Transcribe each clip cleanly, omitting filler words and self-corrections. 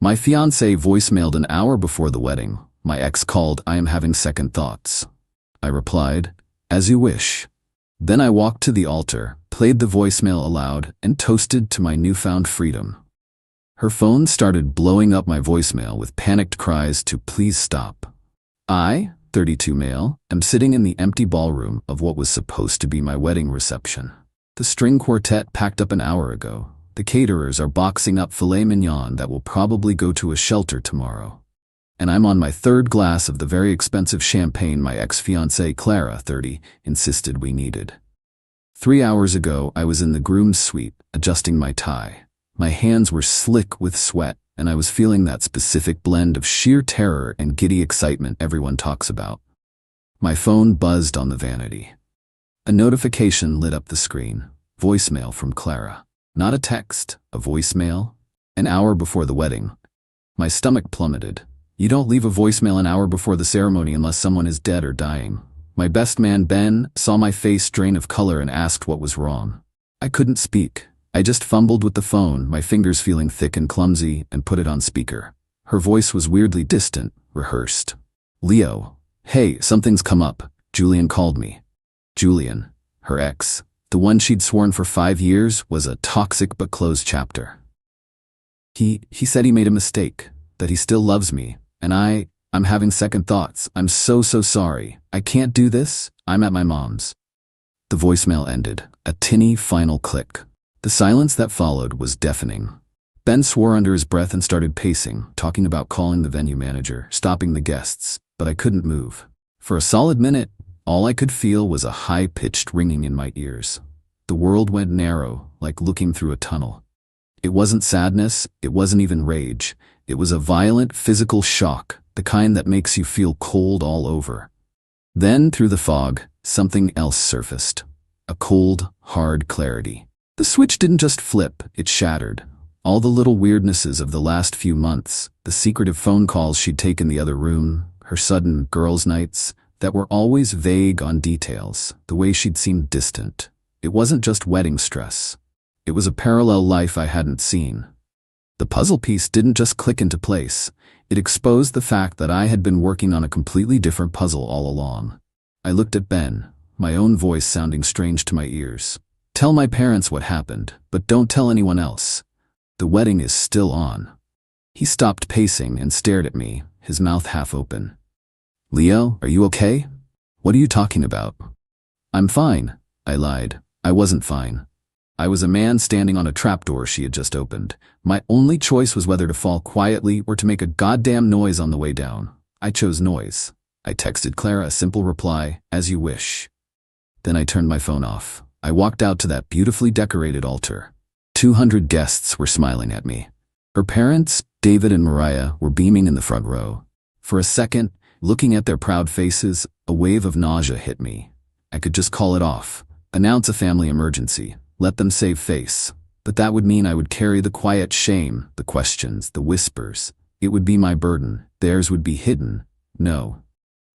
My fiancé voicemailed an hour before the wedding. My ex called, I am having second thoughts. I replied, as you wish. Then I walked to the altar, played the voicemail aloud, and toasted to my newfound freedom. Her phone started blowing up my voicemail with panicked cries to please stop. I, 32 male, am sitting in the empty ballroom of what was supposed to be my wedding reception. The string quartet packed up an hour ago. The caterers are boxing up filet mignon that will probably go to a shelter tomorrow. And I'm on my third glass of the very expensive champagne my ex-fiancée Clara, 30, insisted we needed. 3 hours ago, I was in the groom's suite, adjusting my tie. My hands were slick with sweat, and I was feeling that specific blend of sheer terror and giddy excitement everyone talks about. My phone buzzed on the vanity. A notification lit up the screen. Voicemail from Clara. Not a text, a voicemail. An hour before the wedding. My stomach plummeted. You don't leave a voicemail an hour before the ceremony unless someone is dead or dying. My best man, Ben, saw my face drain of color and asked what was wrong. I couldn't speak. I just fumbled with the phone, my fingers feeling thick and clumsy, and put it on speaker. Her voice was weirdly distant, rehearsed. Leo. Hey, something's come up. Julian called me. Julian, her ex, the one she'd sworn for 5 years, was a toxic but closed chapter. He said he made a mistake, that he still loves me, and I'm having second thoughts. I'm so sorry. I can't do this. I'm at my mom's. The voicemail ended, a tinny final click. The silence that followed was deafening. Ben swore under his breath and started pacing, talking about calling the venue manager, stopping the guests, but I couldn't move. For a solid minute, all I could feel was a high-pitched ringing in my ears. The world went narrow, like looking through a tunnel. It wasn't sadness, it wasn't even rage. It was a violent physical shock, the kind that makes you feel cold all over. Then, through the fog, something else surfaced. A cold, hard clarity. The switch didn't just flip, it shattered. All the little weirdnesses of the last few months, the secretive phone calls she'd taken the other room, her sudden girls' nights, that were always vague on details, the way she'd seemed distant. It wasn't just wedding stress. It was a parallel life I hadn't seen. The puzzle piece didn't just click into place. It exposed the fact that I had been working on a completely different puzzle all along. I looked at Ben, my own voice sounding strange to my ears. Tell my parents what happened, but don't tell anyone else. The wedding is still on. He stopped pacing and stared at me, his mouth half open. Leo, are you okay? What are you talking about? I'm fine, I lied. I wasn't fine. I was a man standing on a trapdoor she had just opened. My only choice was whether to fall quietly or to make a goddamn noise on the way down. I chose noise. I texted Clara a simple reply, as you wish. Then I turned my phone off. I walked out to that beautifully decorated altar. 200 guests were smiling at me. Her parents, David and Mariah, were beaming in the front row. For a second, looking at their proud faces, a wave of nausea hit me. I could just call it off, announce a family emergency, let them save face. But that would mean I would carry the quiet shame, the questions, the whispers. It would be my burden. Theirs would be hidden. No.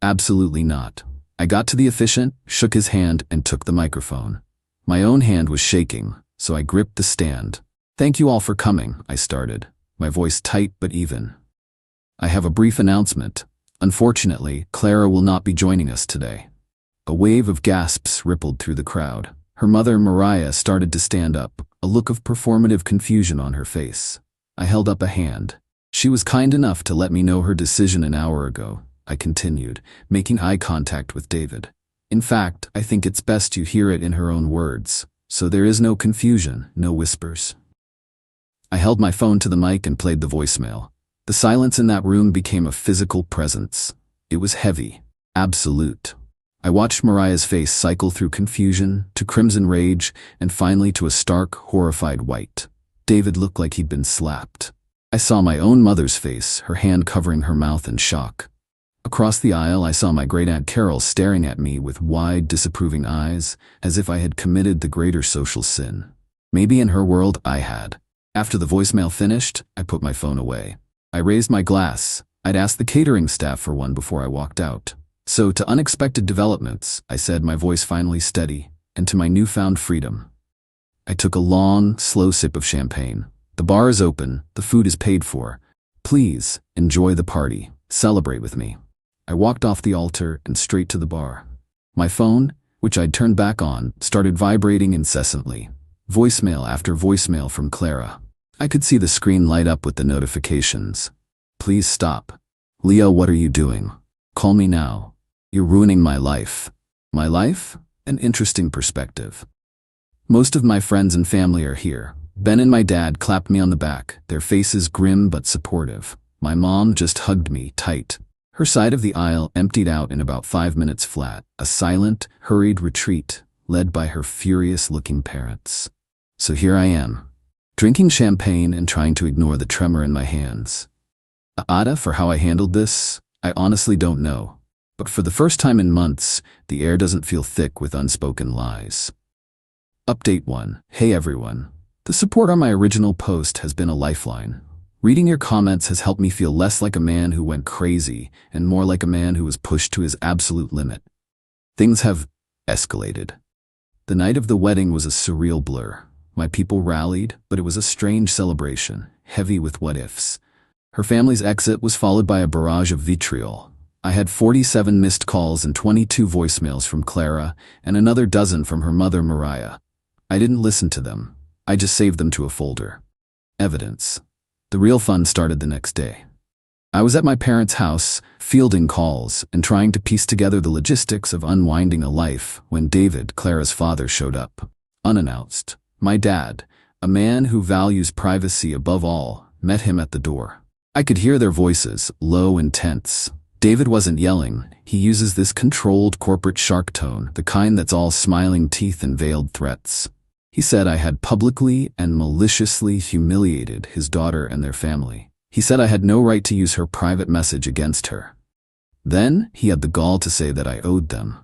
Absolutely not. I got to the officiant, shook his hand, and took the microphone. My own hand was shaking, so I gripped the stand. Thank you all for coming, I started, my voice tight but even. I have a brief announcement. Unfortunately, Clara will not be joining us today. A wave of gasps rippled through the crowd. Her mother, Mariah, started to stand up, a look of performative confusion on her face. I held up a hand. She was kind enough to let me know her decision an hour ago, I continued, making eye contact with David. In fact, I think it's best you hear it in her own words, so there is no confusion, no whispers. I held my phone to the mic and played the voicemail. The silence in that room became a physical presence. It was heavy, absolute. I watched Mariah's face cycle through confusion, to crimson rage, and finally to a stark, horrified white. David looked like he'd been slapped. I saw my own mother's face, her hand covering her mouth in shock. Across the aisle, I saw my great-aunt Carol staring at me with wide, disapproving eyes, as if I had committed the greater social sin. Maybe in her world, I had. After the voicemail finished, I put my phone away. I raised my glass. I'd asked the catering staff for one before I walked out. So to unexpected developments, I said, my voice finally steady, and to my newfound freedom. I took a long, slow sip of champagne. The bar is open, the food is paid for. Please, enjoy the party. Celebrate with me. I walked off the altar and straight to the bar. My phone, which I'd turned back on, started vibrating incessantly. Voicemail after voicemail from Clara. I could see the screen light up with the notifications. Please stop. Leo, what are you doing? Call me now. You're ruining my life. My life? An interesting perspective. Most of my friends and family are here. Ben and my dad clapped me on the back, their faces grim but supportive. My mom just hugged me tight. Her side of the aisle emptied out in about 5 minutes flat, a silent, hurried retreat led by her furious-looking parents. So here I am, drinking champagne and trying to ignore the tremor in my hands. Ada, for how I handled this, I honestly don't know. But for the first time in months, the air doesn't feel thick with unspoken lies. Update 1. Hey everyone. The support on my original post has been a lifeline. Reading your comments has helped me feel less like a man who went crazy and more like a man who was pushed to his absolute limit. Things have escalated. The night of the wedding was a surreal blur. My people rallied, but it was a strange celebration, heavy with what-ifs. Her family's exit was followed by a barrage of vitriol. I had 47 missed calls and 22 voicemails from Clara and another dozen from her mother, Mariah. I didn't listen to them. I just saved them to a folder. Evidence. The real fun started the next day. I was at my parents' house, fielding calls and trying to piece together the logistics of unwinding a life when David, Clara's father, showed up. Unannounced. My dad, a man who values privacy above all, met him at the door. I could hear their voices, low and tense. David wasn't yelling. He uses this controlled corporate shark tone, the kind that's all smiling teeth and veiled threats. He said I had publicly and maliciously humiliated his daughter and their family. He said I had no right to use her private message against her. Then he had the gall to say that I owed them.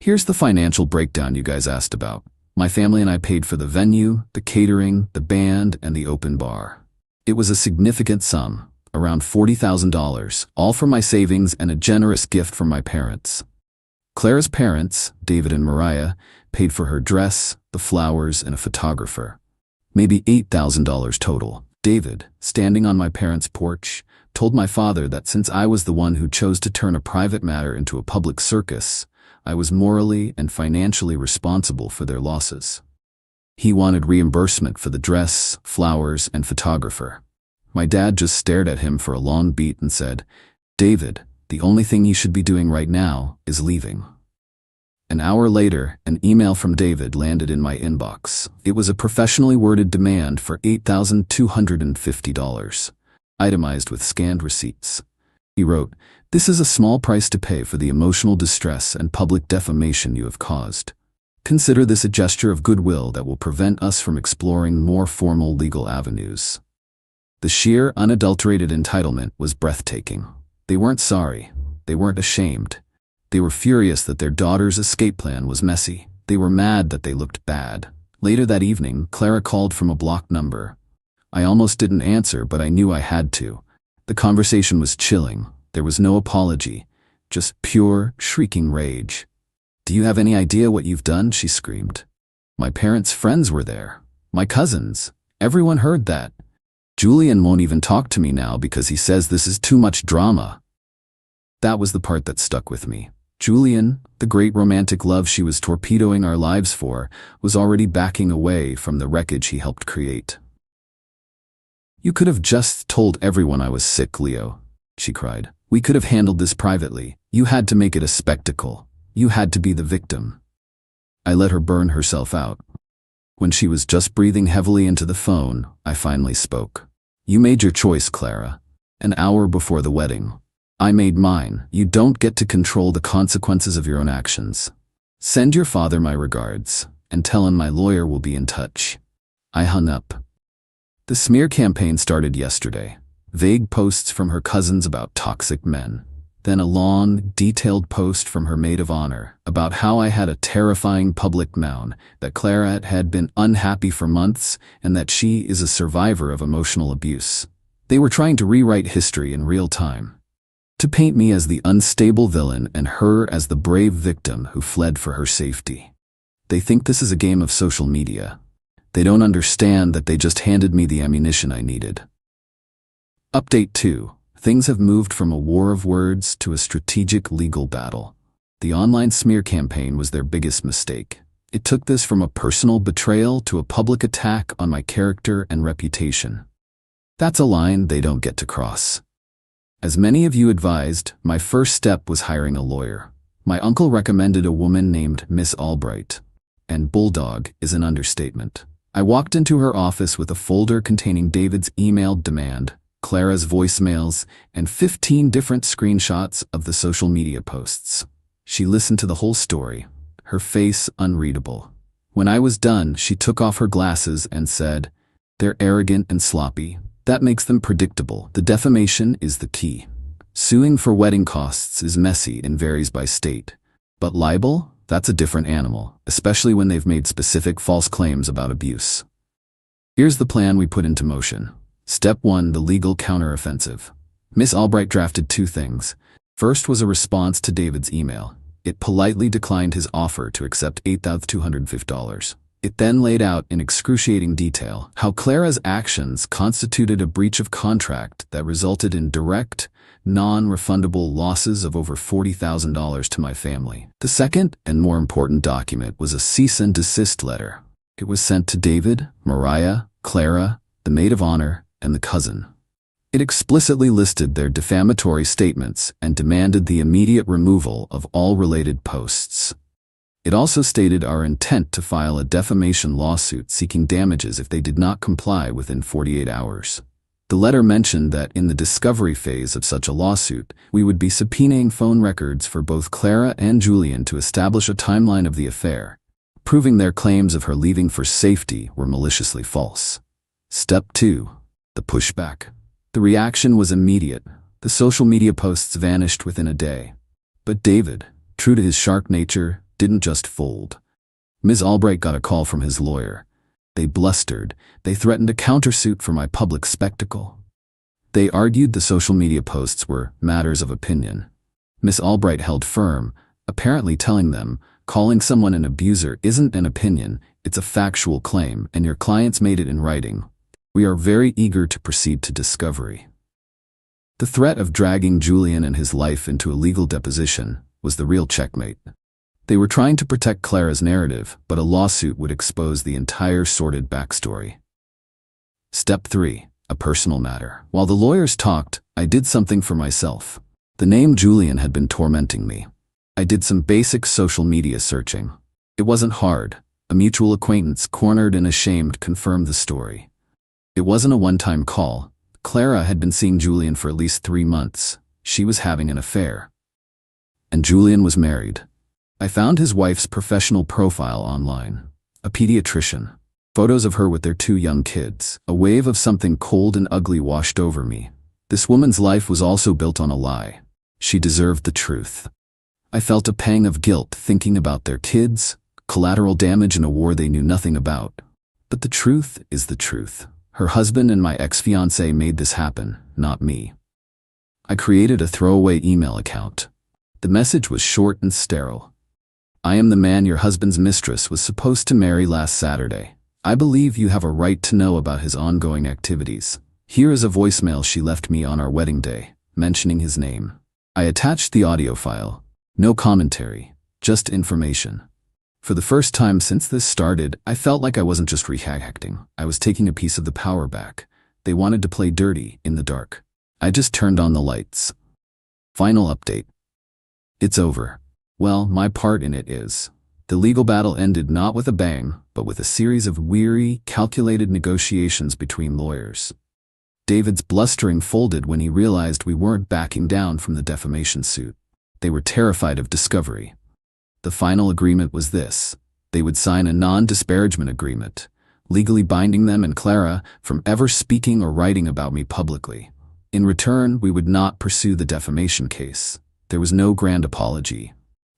Here's the financial breakdown you guys asked about. My family and I paid for the venue, the catering, the band, and the open bar. It was a significant sum, around $40,000, all from my savings and a generous gift from my parents. Clara's parents, David and Mariah, paid for her dress, the flowers, and a photographer. Maybe $8,000 total. David, standing on my parents' porch, told my father that since I was the one who chose to turn a private matter into a public circus, I was morally and financially responsible for their losses. He wanted reimbursement for the dress, flowers, and photographer. My dad just stared at him for a long beat and said, "David, the only thing you should be doing right now is leaving." An hour later, an email from David landed in my inbox. It was a professionally worded demand for $8,250, itemized with scanned receipts. He wrote, "This is a small price to pay for the emotional distress and public defamation you have caused. Consider this a gesture of goodwill that will prevent us from exploring more formal legal avenues." The sheer, unadulterated entitlement was breathtaking. They weren't sorry. They weren't ashamed. They were furious that their daughter's escape plan was messy. They were mad that they looked bad. Later that evening, Clara called from a blocked number. I almost didn't answer, but I knew I had to. The conversation was chilling. There was no apology, just pure, shrieking rage. "Do you have any idea what you've done?" she screamed. My parents' friends were there. My cousins. Everyone heard that. "Julian won't even talk to me now because he says this is too much drama." That was the part that stuck with me. Julian, the great romantic love she was torpedoing our lives for, was already backing away from the wreckage he helped create. "You could have just told everyone I was sick, Leo," she cried. "We could have handled this privately. You had to make it a spectacle. You had to be the victim." I let her burn herself out. When she was just breathing heavily into the phone, I finally spoke. "You made your choice, Clara. An hour before the wedding. I made mine. You don't get to control the consequences of your own actions. Send your father my regards, and tell him my lawyer will be in touch." I hung up. The smear campaign started yesterday. Vague posts from her cousins about toxic men. Then a long, detailed post from her maid of honor about how I had a terrifying public moan, that Clara had been unhappy for months, and that she is a survivor of emotional abuse. They were trying to rewrite history in real time. To paint me as the unstable villain and her as the brave victim who fled for her safety. They think this is a game of social media. They don't understand that they just handed me the ammunition I needed. Update 2. Things have moved from a war of words to a strategic legal battle. The online smear campaign was their biggest mistake. It took this from a personal betrayal to a public attack on my character and reputation. That's a line they don't get to cross. As many of you advised, my first step was hiring a lawyer. My uncle recommended a woman named Miss Albright. And bulldog is an understatement. I walked into her office with a folder containing David's emailed demand, Clara's voicemails, and 15 different screenshots of the social media posts. She listened to the whole story, her face unreadable. When I was done, she took off her glasses and said, "They're arrogant and sloppy. That makes them predictable. The defamation is the key. Suing for wedding costs is messy and varies by state. But libel? That's a different animal, especially when they've made specific false claims about abuse." Here's the plan we put into motion. Step 1. The legal counteroffensive. Miss Albright drafted 2 things. First was a response to David's email. It politely declined his offer to accept $8,250. It then laid out in excruciating detail how Clara's actions constituted a breach of contract that resulted in direct, non-refundable losses of over $40,000 to my family. The second and more important document was a cease and desist letter. It was sent to David, Mariah, Clara, the maid of honor, and the cousin. It explicitly listed their defamatory statements and demanded the immediate removal of all related posts. It also stated our intent to file a defamation lawsuit seeking damages if they did not comply within 48 hours. The letter mentioned that in the discovery phase of such a lawsuit, we would be subpoenaing phone records for both Clara and Julian to establish a timeline of the affair, proving their claims of her leaving for safety were maliciously false. Step 2. The pushback. The reaction was immediate. The social media posts vanished within a day. But David, true to his shark nature, didn't just fold. Ms. Albright got a call from his lawyer. They blustered. They threatened a countersuit for my public spectacle. They argued the social media posts were matters of opinion. Miss Albright held firm, apparently telling them, calling someone an abuser isn't an opinion, it's a factual claim, and your clients made it in writing. We are very eager to proceed to discovery. The threat of dragging Julian and his life into a legal deposition was the real checkmate. They were trying to protect Clara's narrative, but a lawsuit would expose the entire sordid backstory. Step 3. A personal matter. While the lawyers talked, I did something for myself. The name Julian had been tormenting me. I did some basic social media searching. It wasn't hard. A mutual acquaintance, cornered and ashamed, confirmed the story. It wasn't a one-time call. Clara had been seeing Julian for at least 3 months. She was having an affair. And Julian was married. I found his wife's professional profile online. A pediatrician. Photos of her with their 2 young kids. A wave of something cold and ugly washed over me. This woman's life was also built on a lie. She deserved the truth. I felt a pang of guilt thinking about their kids, collateral damage in a war they knew nothing about. But the truth is the truth. Her husband and my ex-fiancé made this happen, not me. I created a throwaway email account. The message was short and sterile. I am the man your husband's mistress was supposed to marry last Saturday. I believe you have a right to know about his ongoing activities. Here is a voicemail she left me on our wedding day, mentioning his name. I attached the audio file. No commentary, just information. For the first time since this started, I felt like I wasn't just reacting. I was taking a piece of the power back. They wanted to play dirty in the dark. I just turned on the lights. Final update. It's over. Well, my part in it is. The legal battle ended not with a bang, but with a series of weary, calculated negotiations between lawyers. David's blustering folded when he realized we weren't backing down from the defamation suit. They were terrified of discovery. The final agreement was this. They would sign a non-disparagement agreement, legally binding them and Clara from ever speaking or writing about me publicly. In return, we would not pursue the defamation case. There was no grand apology.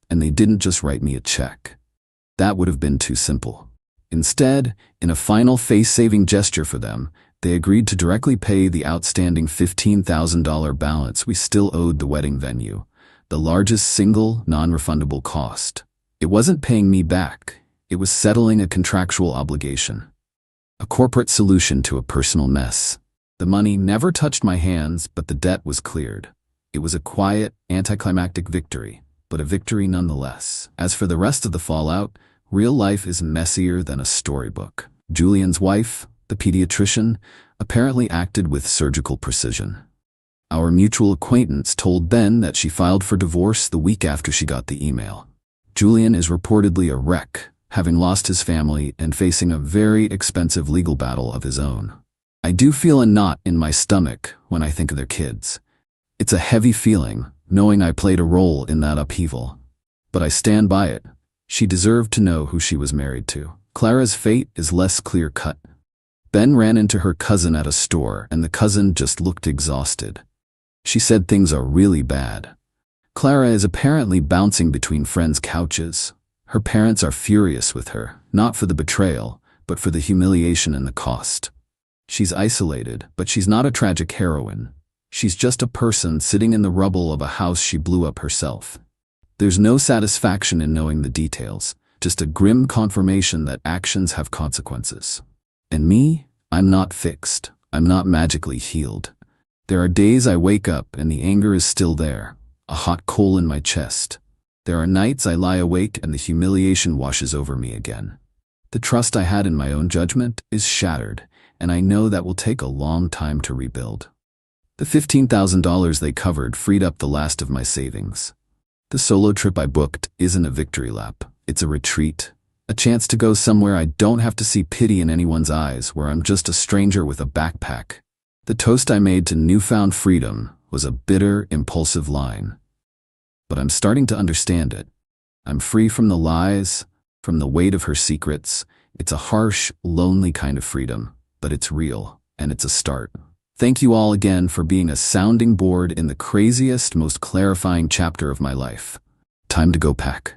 And they didn't just write me a check. That would have been too simple. Instead, in a final face-saving gesture for them, they agreed to directly pay the outstanding $15,000 balance we still owed the wedding venue, the largest single non-refundable cost. It wasn't paying me back. It was settling a contractual obligation. A corporate solution to a personal mess. The money never touched my hands, but the debt was cleared. It was a quiet, anticlimactic victory, but a victory nonetheless. As for the rest of the fallout, real life is messier than a storybook. Julian's wife, the pediatrician, apparently acted with surgical precision. Our mutual acquaintance told Ben that she filed for divorce the week after she got the email. Julian is reportedly a wreck, having lost his family and facing a very expensive legal battle of his own. I do feel a knot in my stomach when I think of their kids. It's a heavy feeling, knowing I played a role in that upheaval. But I stand by it. She deserved to know who she was married to. Clara's fate is less clear-cut. Ben ran into her cousin at a store, and the cousin just looked exhausted. She said things are really bad. Clara is apparently bouncing between friends' couches. Her parents are furious with her, not for the betrayal, but for the humiliation and the cost. She's isolated, but she's not a tragic heroine. She's just a person sitting in the rubble of a house she blew up herself. There's no satisfaction in knowing the details, just a grim confirmation that actions have consequences. And me, I'm not fixed. I'm not magically healed. There are days I wake up and the anger is still there, a hot coal in my chest. There are nights I lie awake and the humiliation washes over me again. The trust I had in my own judgment is shattered, and I know that will take a long time to rebuild. The $15,000 they covered freed up the last of my savings. The solo trip I booked isn't a victory lap. It's a retreat, a chance to go somewhere I don't have to see pity in anyone's eyes, where I'm just a stranger with a backpack. The toast I made to newfound freedom was a bitter, impulsive line. But I'm starting to understand it. I'm free from the lies, from the weight of her secrets. It's a harsh, lonely kind of freedom, but it's real, and it's a start. Thank you all again for being a sounding board in the craziest, most clarifying chapter of my life. Time to go pack.